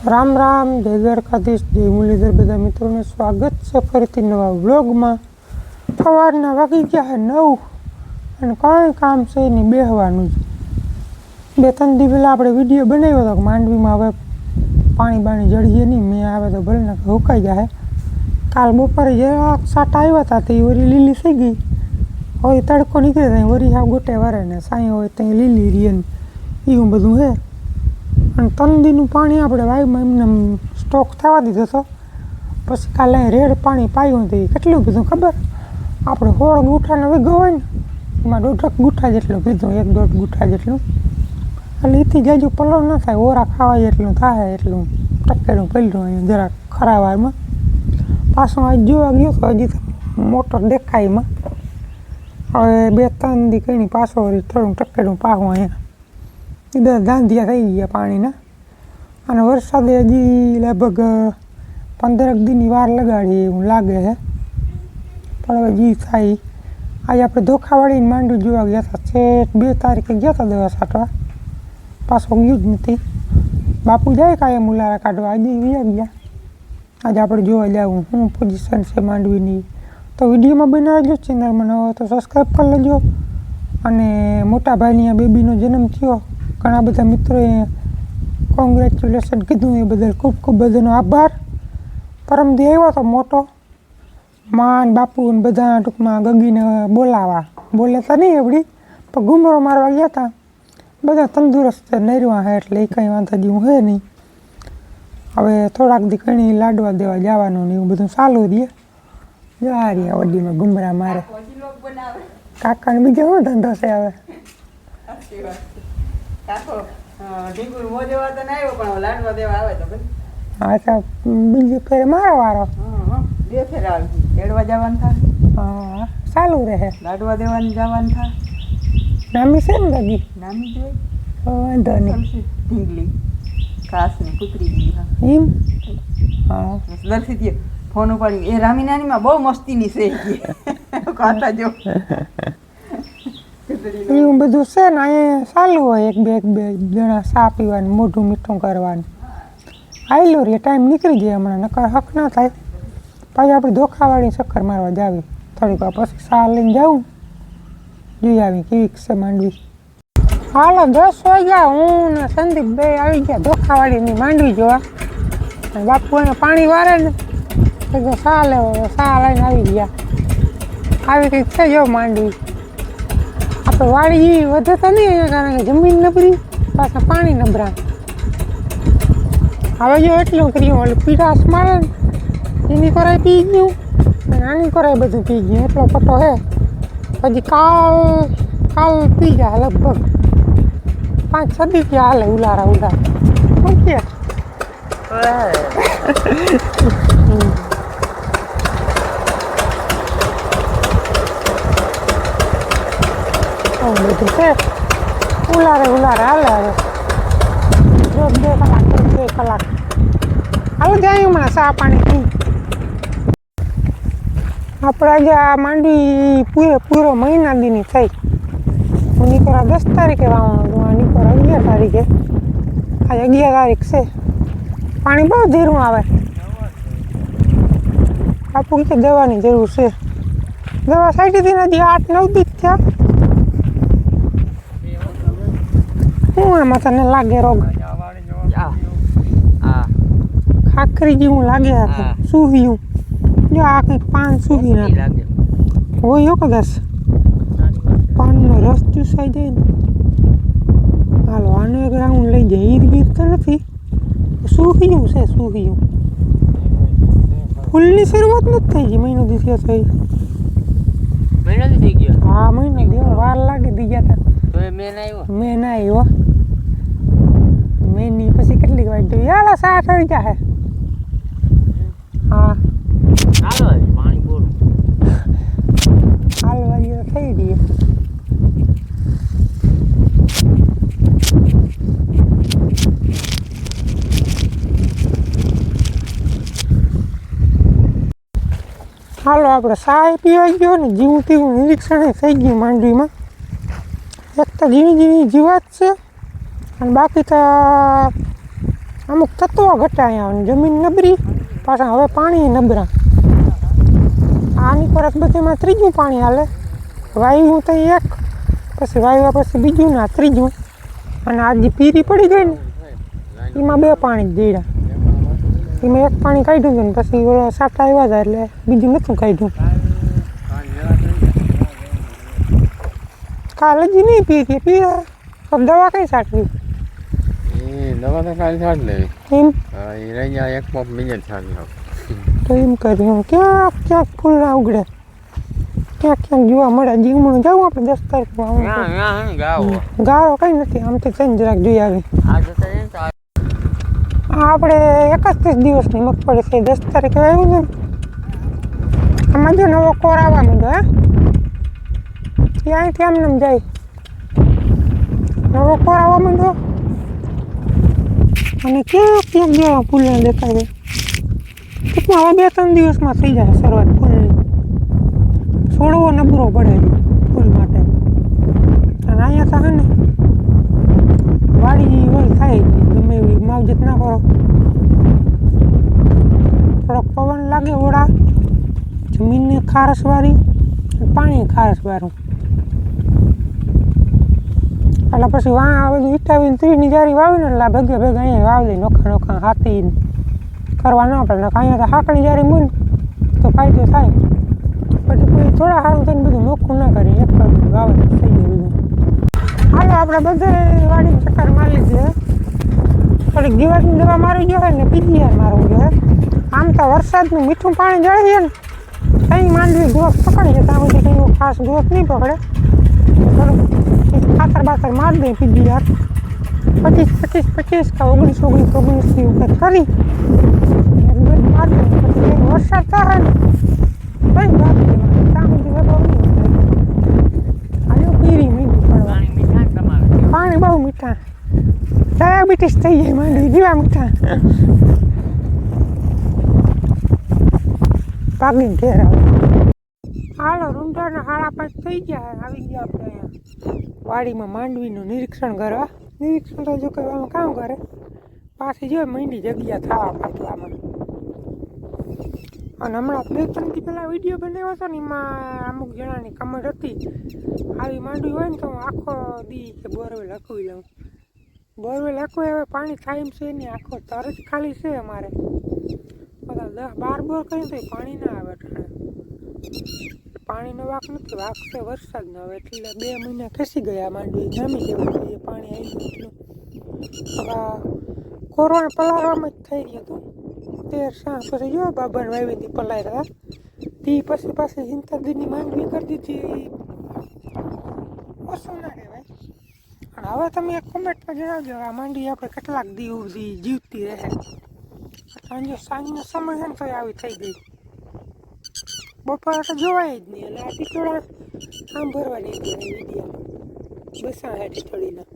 રામ રામ, જય દ્વારકાધીશ, જય મુરલીધર બધા મિત્રોને સ્વાગત છે ફરીથી નવા વ્લોગમાં। સવારના વાગી ગયા 9 અને કાંઈ કામ છે નહીં, બેહવાનું જ। 2-3 દી પહેલાં આપણે વિડીયો બનાવ્યો હતો કે માંડવીમાં હવે પાણી બાણી જળીએ નહીં, મેં આવે તો ભલે નાખે હુકાઈ જાય। કાલ બપોરે જરાક સાટા આવ્યા હતા તે વરી લીલી થઈ ગઈ, હવે તડકો નીકળે ત્યાં વરી હા ગોટે વરે ને સાંઈ હોય ત્યાં લીલી રીએ ને એવું બધું છે। અને 3 દીનું પાણી આપણે વાયુમાં એમને સ્ટોક થવા દીધો હતો, પછી કાલે રેડ પાણી પાયું હતું। કેટલું પીધું ખબર? આપણે 16 ગુઠાનો વીઘો હોય ને એમાં 1.5 ગુઠા જેટલું પીધું, 1-1.5 ગુઠા જેટલું। એટલે એથી જાજુ પલવ ન થાય, ઓરા ખાવા જેટલું થાય એટલું ટકેલું પડ્યું અહીંયા જરાક ખરાવારમાં। પાછું આજ જોવા ગયો તો હજી મોટર દેખાય એમાં, હવે 2-3 દી કંઈ પાછો વળી થોડું ટકેલું પાહું અહીંયા બધા ધાંધિયા થઈ ગયા પાણીના। અને વરસાદે હજી લગભગ 15 દીની વાર લગાડી એવું લાગે છે, પણ હવે જી થાય। આજે આપણે ધોખાવાળીને માંડવી જોવા ગયા હતા, છેક 2 તારીખે ગયા હતા દવા છાંટવા, પાછો ગયું જ નથી। બાપુ જાય કાંઈ મુલારા કાઢવા, આજે વ્યા ગયા। આજે આપણે જોવા જવું શું પોઝિશન છે માંડવીની, તો વિડીયોમાં બનાવજો। ચેનલમાં ન હોય તો સબસ્ક્રાઈબ કરી લેજો। અને મોટા ભાઈની આ બેબીનો જન્મ થયો, ઘણા બધા મિત્રોએ કોંગ્રેચ્યુલેશન કીધું, એ બદલ ખૂબ ખૂબ બધાનો આભાર। પરમદી આવ્યો તો મોટો માન બાપુ ને બધા ટૂંકમાં ગગીને બોલે તો નહીં એવડી, પણ ઘૂમરો મારવા ગયા હતા। બધા તંદુરસ્ત નર્યા છે એટલે એ કંઈ વાંધો જેવું છે નહીં। હવે થોડાક દી કણી લાડવા દેવા જવાનું ને એવું બધું ચાલુ રહીએ। જા રહ્યા વડીમાં ઘૂમરા મારે, કાકાને બીજો શું ધંધો છે હવે? અચ્છા, બીજી ફેર મારો વારો? 2 ફેર આવી, તેડવા જવાનું થાય। હા, ચાલુ રહે, લાડવા દેવાનું જવાનું થાય। નામી છે ને ગગી? નામી જોઈ વાંધો નહીં, ઢીંગલી ઘાસ ને કૂતરી ગઈ। એમ? હા, દર્શી ફોન ઉપાડી, એ રામી નાનીમાં બહુ મસ્તીની છે ખાતા જો એવું બધું છે ને અહીંયા ચાલુ હોય, એક બે જણા ચા પીવાનું, મોઢું મીઠું કરવાનું। આવેલો રે ટાઈમ નીકળી જાય હમણાં, નકર હક ના થાય। પછી આપણે ધોખાવાળી ચક્કર મારવા જાવી થોડીક વાર, પછી ચા લઈને જાઉં, જોઈ આવી કેવી છે માંડવી। હાલો 10 વાગ્યા, હું ને સંદીપ બે આવી ગયા ધોખાવાળીની માંડવી જોવા। બાપુ એને પાણી વારે ને તો ચા લેવો, ચા લઈને આવી ગયા। આવી કંઈક છે જો માંડવી। આપણે વાડી વધે તો નહીં અહીંયા, કારણ કે જમીન નબળી, પાછા પાણી નબળા। હવે જો એટલું કર્યું, ઓલું પીરાશ મારે ને એની કોરાય પી ગયું અને આની કોરાય બધું પી ગયું, એટલો પટ્ટો છે। પછી કાલ પી જાય લગભગ 5-6 દી ત્યાં હાલે ઉલારા શું કે બધું છે, ઉલારે હાલે। હવે જો 2 કલાક હાલો જાય હમણાં ચા પાણી પી। આપણે આજે આ માંડવી પૂરો મહિના દીની થઈ। હું નીકોરા 10 તારીખે વાવવાનું હતું, આ નીકોરા 11 તારીખે, આજે 11 તારીખ છે। પાણી બહુ ધીરું આવે। બાપુ કે દવાની જરૂર છે, દવા છાંટી હતી હજી 8-9 દી થયા। શું એમાં તને લાગે રોગ? ખાખરી જેવું લાગે, સૂહ્યું જો, આ કંઈક પાન સૂહી ના હોય કદાચ, પાનનો રસ ચૂસાઈ જાય ને। હાલો આનો એક રાઉન્ડ લઈ જાય, ઈર તો નથી, સૂહ્યું છે સૂહ્યું। ફૂલની શરૂઆત નથી થઈ ગઈ, મહિનો દી થયો થઈ ગયો। હા, મહિનો દી વાર લાગે દીજા તા, મેં ના આવ્યો, મેની પછી કેટલીક વાર જોઈએ। હાલો 7 થઈ જાય। હા પાણી બોલું હાલવાળી તો થઈ રહી। હાલો આપણે ચા પીવા ગયો ને, જીવું તેવું નિરીક્ષણ થઈ ગયું માંડવીમાં। એક તો ઝીણી જીવાત છે અને બાકી તો અમુક તત્વો ઘટાયા અને જમીન નબળી પાછા હવે પાણી નબળા. આની પરત બધીમાં ત્રીજું પાણી હાલે. વાયુ તો એક, પછી વાયુ પછી બીજું ના ત્રીજું, અને આ જે પીરી પડી ગઈ ને એમાં 2 પાણી જ દીડા. એમાં એક પાણી કાઢ્યું હતું ને પછી ઓલા સાટા આવ્યા હતા એટલે બીજું નહોતું કાઢ્યું. કાલે જ નહીં પીરી પીરા દવા કઈ સાટવી દવા તો કાલે છાંટ લેવી. એમ હા, એ રહી જાય એક પંપ બીજે છાંટ લો. તો એમ કર્યું. ક્યાંક ક્યાંક ફૂલ ના ઉગડે, ક્યાંક ક્યાંક જોવા મળે. જીવમણું જવું આપણે 10 તારીખમાં. ગાળો કઈ નથી, આમથી થઈને જરાક જોઈ આવી. આપણે 31 દિવસની મગફળી છે. 10 તારીખે આવ્યું છે. આમાં જો નવો કોર આવવા માંડ્યો. ત્યાંથી આમને જાય નવો કોર આવવા માંડ્યો. અને ક્યાંક ક્યાંક જેવા ફૂલને દેખાય છે. ટૂંકમાં હવે 2-3 દિવસમાં થઈ જાય શરૂઆત ફૂલની. છોડવો નબળો પડે ફૂલ માટે. અને અહીંયા તો હે ને વાડી વળી થાય ગમે એવી માવજત ના કરો. થોડોક પવન લાગે ઓળા, જમીનને ખારસવાળી, પાણી ખારસવાળું. એટલે પછી આ બધું ઈટાવીને 30ની જારી વાવીને એટલે ભેગા ભેગા અહીંયા વાવી દે. નોખા નોખા હાથી કરવા ના પડે. અહીંયા તો હાકડી જારી મૂને તો ફાયદો થાય. પછી થોડા સારું થઈને બધું નોખું ના કરે, એક બધું વાવે થઈ જાય બધું. હાલો આપણે બધે વાડી ચક્કર મારી લીધી. થોડીક દિવસની દવા મારવી જોઈએ ને પીજીઆર મારવું જોઈએ. આમ તો વરસાદનું મીઠું પાણી જળવીએ ને કંઈ માંડવી ગ્રોથ પકડી છે. ત્યાં સુધી કંઈ ખાસ ગ્રોથ નહીં પકડે. ખાતર બાતર મારી દઈએ પીજીઆર 25 કા 19 થી ઉપર કરી મારી દઈએ. પછી વરસાદ થાય ને કઈ વાત નહીં, ત્યાં સુધી વેપાર નહીં. આજે પીરી મીઠું પડવા, પાણી બહુ મીઠા, ડાયાબિટીસ થઈ જાય માંડવી જેવા મીઠા. પાકીને ઘેર આવે. હાલો રૂંઢાના 5:30 થઈ ગયા. આવી ગયા આપણે અહીંયા વાડીમાં માંડવીનું નિરીક્ષણ કરવા. નિરીક્ષણ તો જો કરવામાં કામ કરે, પાછી જો મહિની જગ્યા થવા પાછવામાં. અને હમણાં 2-3 દી પહેલાં વિડીયો બનાવ્યો હતો ને એમાં અમુક જણાની કમેન્ટ હતી, આવી માંડવી હોય ને તો હું આખો દી કે બોરવેલ હકવી લઉં. બોરવેલ હકવે હવે પાણી થાય એમ છે નહીં, આખો તરત ખાલી છે અમારે. બધા 10-12 બોર કરીએ તો પાણી ના આવે. પાણીનો વાક નથી, વાક છે વરસાદનો. હવે એટલે 2 મહિના ખેંચી ગયા માંડવી જામી ગયું, પાણી આવી ગયું એટલું. હવે કોરોના પલાળવામાં જ થઈ ગયું હતું. 13 પછી જો બાબાને વાવીથી પલાળ્યા તે પછી પાછી હિંતરદીની માંડવી કરી દીધી. ઓછું ના કહેવાય. અને હવે તમે એક કોમેન્ટમાં જણાવજો આ માંડવી આપણે કેટલાક દી સુધી જીવતી રહે. સાંજે સાંજનો સમય છે ને તો આવી થઈ ગઈ. બપોરે તો જોવાય જ નહીં. એટલે આ ટીટોળા આમ ભરવા દઈ ગયા વિડીયોમાં બસા હે ટીટોળીના.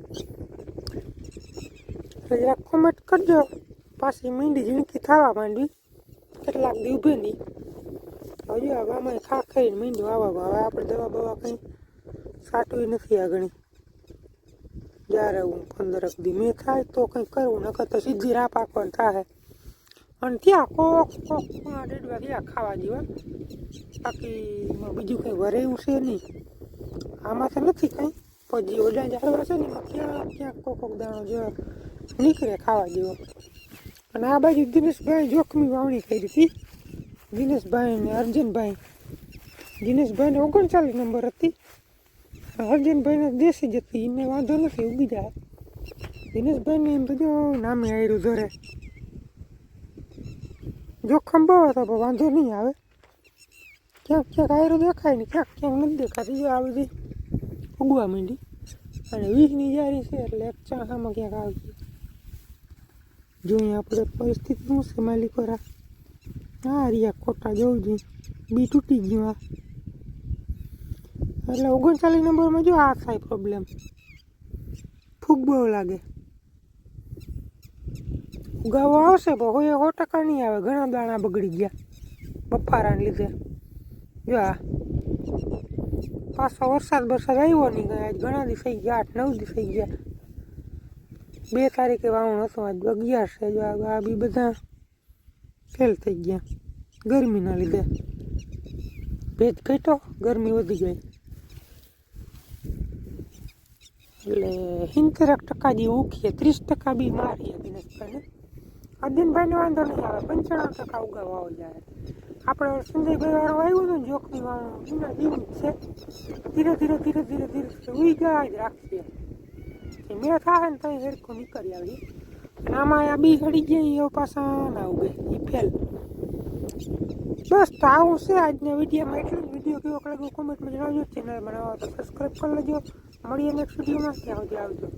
એટલે જરાક કોમેન્ટ કરજો. પાછી મીંડી ઝીણકી થવા માંડવી કેટલાક દી ઊભે નહીં. હજુ આમાં ખા ખાઈને મીંડું આવવા. હવે આપણે દવા બવા કંઈ સાટવી નથી આગળ. જ્યારે હું 15 દી મેં થાય તો કંઈક કરવું, નકર તો સીધી રાહ પાકવાનું થાય. અને ત્યાં કોક ડેડવા ત્યાં ખાવા જેવા, બાકી બીજું કંઈ વરેવું છે નહીં. આમાં તો નથી કંઈ, પછી ઓડા ઝાડવા છે ને ક્યાંક ક્યાંક કોક દાણો જેવા નીકળે ખાવા જેવો. અને આ બાજુ દિનેશભાઈ જોખમી વાવણી કરી હતી. દિનેશભાઈ ને અર્જુનભાઈ. દિનેશભાઈને 39 નંબર હતી, અર્જુનભાઈને દેશી જ હતી. એને વાંધો નથી, ઉગી જાય. દિનેશભાઈને એમ તો જો નામે આવ્યું ધરે. જોખમ બહુ હતો પણ વાંધો નહીં આવે. ક્યાંક ક્યાંક આયરું દેખાય ને ક્યાંક ક્યાંક નથી દેખાતી. જો આ બધી ઉગવા માંડી. અને 20ની જારી છે એટલે એક ચાહામાં ક્યાંક આવી. જોઈએ આપણે પરિસ્થિતિ શું છે માલિકોરા. હા રિયા ખોટા જોવું જોઈએ. બી તૂટી ગયું આ. એટલે 39 નંબરમાં જો આ થાય પ્રોબ્લેમ. ફૂગ બહુ લાગે. ઉગાવો આવશે પણ હોય 100% નહીં આવે. ઘણા દાણા બગડી ગયા બફારાને લીધે. જો આ પાછો વરસાદ આવ્યો નહીં. આજ ઘણા દિવસ થઈ ગયા, 8-9 દિવસ થઈ ગયા. 2 તારીખે વાવણ હતો, આજ 11 છે. જો આ બી બધા ફેલ થઈ ગયા ગરમીના લીધે. ભેજ ઘટ્યો, ગરમી વધી ગઈ એટલે 70% જે ઉખીએ, 30% બી મારીએ દિનેશભાઈને. અદીનભાઈને વાંધો નહીં આવે, 95% ઉગાવા આવી જાય. આપણે સંજયભાઈ વાળો આવ્યો હતો ને જોખમી વાળો, એના જેવું જ છે. ધીરે ધીરે ઉગા જ રાખીએ. મેં થાય ને તો હેરખું નીકળી આવી. આમાં આ બી હળી ગયા એવો પાછા ના ઉગે, એ ફેલ. બસ તો આવું છે આજના વિડીયોમાં. એટલું જ. વિડીયો કેવો લાગ્યો કોમેન્ટમાં જણાવજો. ચેનલ બનાવો તો સબસ્ક્રાઈબ કરી લેજો. મળીએ નેક્સ્ટ વિડીયોમાં. ત્યાં સુધી આવજો.